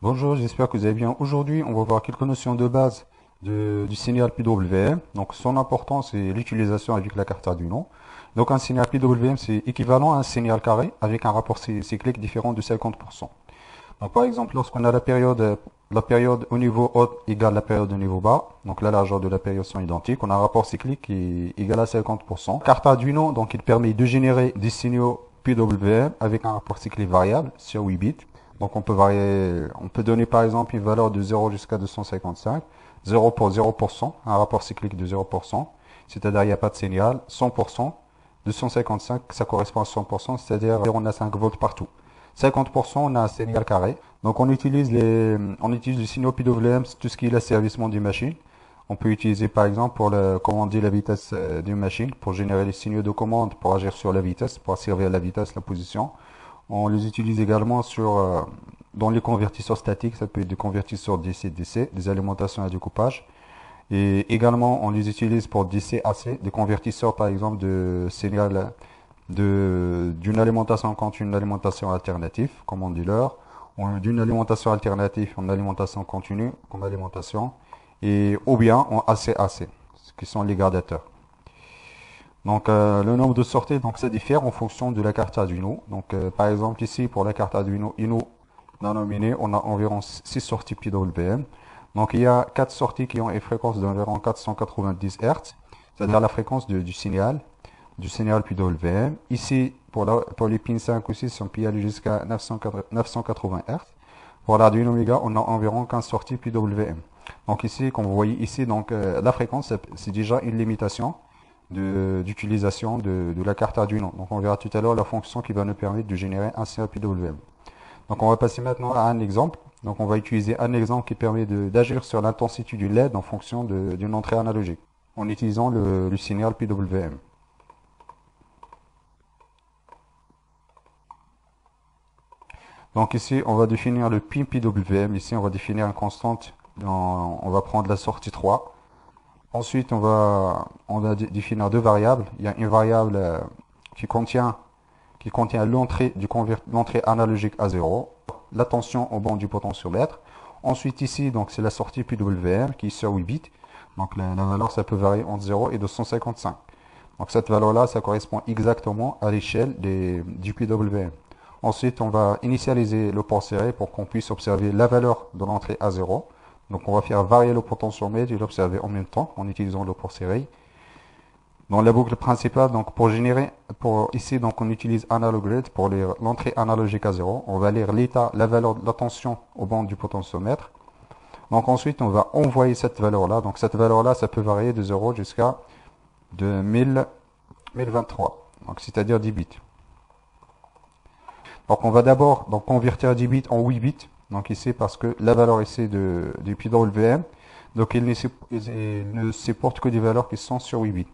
Bonjour, j'espère que vous allez bien. Aujourd'hui, on va voir quelques notions de base du signal PWM. Donc, son importance et l'utilisation avec la carte Arduino. Donc, un signal PWM, c'est équivalent à un signal carré avec un rapport cyclique différent de 50%. Donc, par exemple, lorsqu'on a la période au niveau haut égale la période au niveau bas, donc la largeur de la période sont identiques, on a un rapport cyclique qui est égal à 50%. Carte Arduino, donc, il permet de générer des signaux PWM avec un rapport cyclique variable sur 8 bits. Donc on peut donner par exemple une valeur de 0 jusqu'à 255, 0 pour 0%, un rapport cyclique de 0%, c'est-à-dire il n'y a pas de signal, 100%, 255 ça correspond à 100%, c'est-à-dire on a 5 volts partout. 50% on a un signal carré. Donc on utilise les signaux PWM, tout ce qui est l'asservissement d'une machine. On peut utiliser par exemple pour commander la vitesse d'une machine, pour générer les signaux de commande, pour agir sur la vitesse, pour asservir la vitesse, la position. On les utilise également dans les convertisseurs statiques, ça peut être des convertisseurs DC-DC, des alimentations à découpage. Et également, on les utilise pour DC-AC, des convertisseurs par exemple de signal d'une alimentation contre une alimentation alternative, comme on dit l'heure, d'une alimentation alternative en alimentation continue, comme alimentation, ou bien en AC-AC, ce qui sont les gardateurs. Donc le nombre de sorties, donc ça diffère en fonction de la carte Arduino. Donc par exemple ici pour la carte Arduino Uno nominée, on a environ 6 sorties PWM. Donc il y a 4 sorties qui ont une fréquence d'environ 490 Hz, c'est-à-dire la fréquence du signal PWM. Ici pour les pins 5 ou 6, on peut aller jusqu'à 980 Hz. Pour l'Arduino Mega, on a environ 15 sorties PWM. Donc ici, comme vous voyez ici, donc la fréquence, c'est déjà une limitation d'utilisation de la carte Arduino. Donc on verra tout à l'heure la fonction qui va nous permettre de générer un signal PWM. Donc on va passer maintenant à un exemple. Donc on va utiliser un exemple qui permet d'agir sur l'intensité du LED en fonction d'une entrée analogique en utilisant le signal PWM. Donc ici on va définir le pin PWM. Ici on va définir une constante. On va prendre la sortie 3. Ensuite, on va définir deux variables. Il y a une variable qui contient l'entrée analogique à 0, la tension au banc du potentiomètre. Ensuite, ici, donc c'est la sortie PWM qui est sur 8 bits. Donc la valeur, ça peut varier entre 0 et 255. Donc cette valeur-là, ça correspond exactement à l'échelle du PWM. Ensuite, on va initialiser le port serré pour qu'on puisse observer la valeur de l'entrée à 0. Donc on va faire varier le potentiomètre et l'observer en même temps en utilisant le port serré. Dans la boucle principale, donc ici donc on utilise analog grid pour lire l'entrée analogique à 0. On va lire la valeur de la tension au banc du potentiomètre. Donc ensuite on va envoyer cette valeur-là. Donc cette valeur-là, ça peut varier de 0 jusqu'à 1023. Donc c'est-à-dire 10 bits. Donc on va d'abord convertir 10 bits en 8 bits. Donc ici parce que la valeur ici du PWM, donc il ne supporte que des valeurs qui sont sur 8 bits.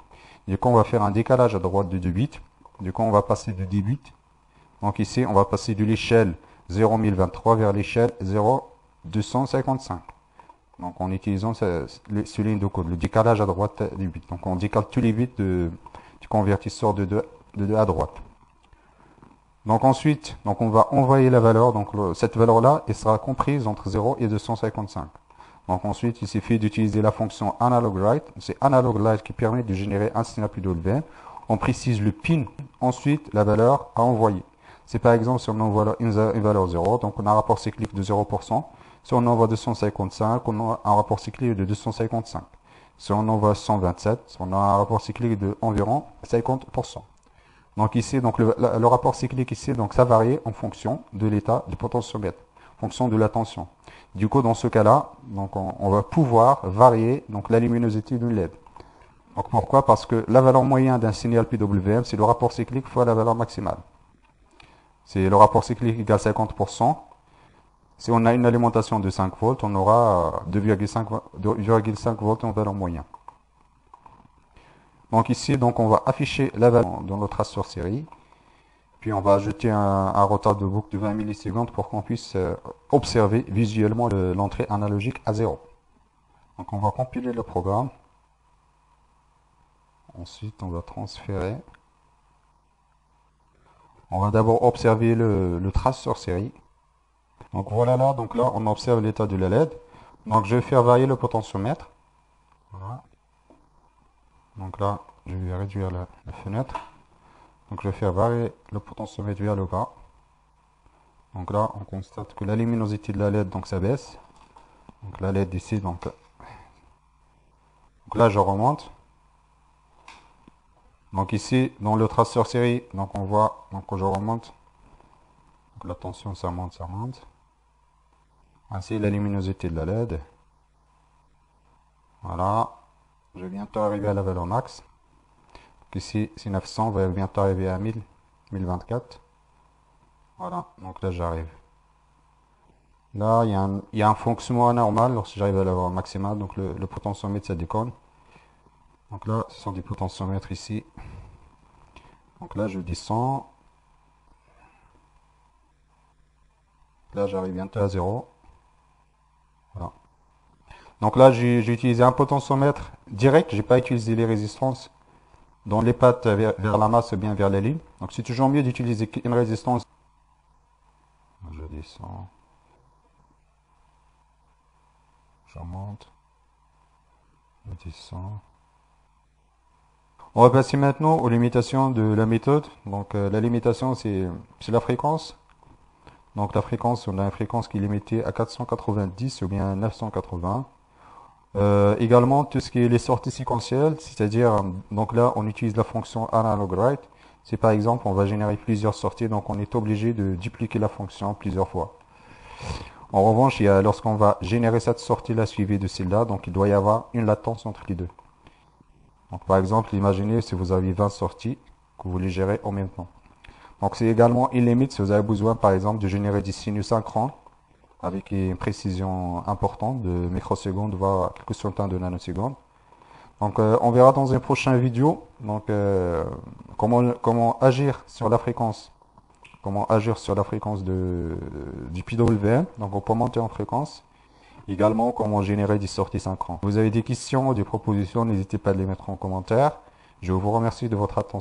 Du coup on va faire un décalage à droite de 2 bits. Du coup on va passer de 10 bits. Donc ici on va passer de l'échelle 01023 vers l'échelle 0255. Donc en utilisant ce ligne de code, le décalage à droite des bits. Donc on décale tous les bits du convertisseur de 2 à droite. Donc ensuite, on va envoyer la valeur. Donc cette valeur-là, elle sera comprise entre 0 et 255. Donc ensuite, il suffit d'utiliser la fonction analogWrite. C'est analogWrite qui permet de générer un signal PWM. On précise le pin, ensuite la valeur à envoyer. C'est par exemple si on envoie une valeur 0, donc on a un rapport cyclique de 0%. Si on envoie 255, on a un rapport cyclique de 255. Si on envoie 127, on a un rapport cyclique de environ 50%. Donc ici, le rapport cyclique ici, donc ça varie en fonction de l'état du potentiomètre, en fonction de la tension. Du coup, dans ce cas-là, donc on va pouvoir varier donc la luminosité d'une LED. Donc pourquoi? Parce que la valeur moyenne d'un signal PWM, c'est le rapport cyclique fois la valeur maximale. C'est le rapport cyclique égale 50%. Si on a une alimentation de 5 volts, on aura 2,5 volts en valeur moyenne. Donc ici, donc on va afficher la valeur dans notre trace série. Puis on va ajouter un retard de boucle de 20 millisecondes pour qu'on puisse observer visuellement l'entrée analogique à 0. Donc on va compiler le programme. Ensuite on va transférer. On va d'abord observer le traceur série. Donc voilà là, donc là on observe l'état de la LED. Donc je vais faire varier le potentiomètre. Voilà. Donc là, je vais réduire la fenêtre. Donc je vais faire varier le potentiomètre vers le bas. Donc là, on constate que la luminosité de la LED, donc ça baisse. Donc la LED ici, donc là je remonte. Donc ici, dans le traceur série, donc on voit, donc quand je remonte, donc la tension ça monte, ça monte. Ainsi la luminosité de la LED. Voilà. Je vais bientôt arriver à la valeur max. Donc ici, c'est 900, on va bientôt arriver à 1000, 1024. Voilà, donc là j'arrive. Là, il y a un fonctionnement anormal lorsque j'arrive à la valeur maximale, donc le potentiomètre ça déconne. Donc là, ce sont des potentiomètres ici. Donc là, je descends. Là, j'arrive bientôt à 0. Voilà. Donc là, j'ai utilisé un potentiomètre direct. J'ai pas utilisé les résistances dans les pattes vers la masse ou bien vers les lignes. Donc c'est toujours mieux d'utiliser une résistance. Je descends. Je remonte. Je descends. On va passer maintenant aux limitations de la méthode. Donc la limitation, c'est la fréquence. Donc la fréquence, on a une fréquence qui est limitée à 490 ou bien 980. Également, tout ce qui est les sorties séquentielles, c'est-à-dire, donc là, on utilise la fonction analog write. C'est par exemple, on va générer plusieurs sorties, donc on est obligé de dupliquer la fonction plusieurs fois. En revanche, lorsqu'on va générer cette sortie-là suivie de celle-là, donc il doit y avoir une latence entre les deux. Donc par exemple, imaginez si vous avez 20 sorties que vous les gérez en même temps. Donc c'est également une limite si vous avez besoin par exemple de générer des sinus synchrones avec une précision importante de microsecondes voire quelques centaines de nanosecondes. Donc on verra dans une prochaine vidéo donc comment agir sur la fréquence. Comment agir sur la fréquence du PWM. Donc on peut monter en fréquence. Également comment générer des sorties synchrones. Si vous avez des questions ou des propositions, n'hésitez pas à les mettre en commentaire. Je vous remercie de votre attention.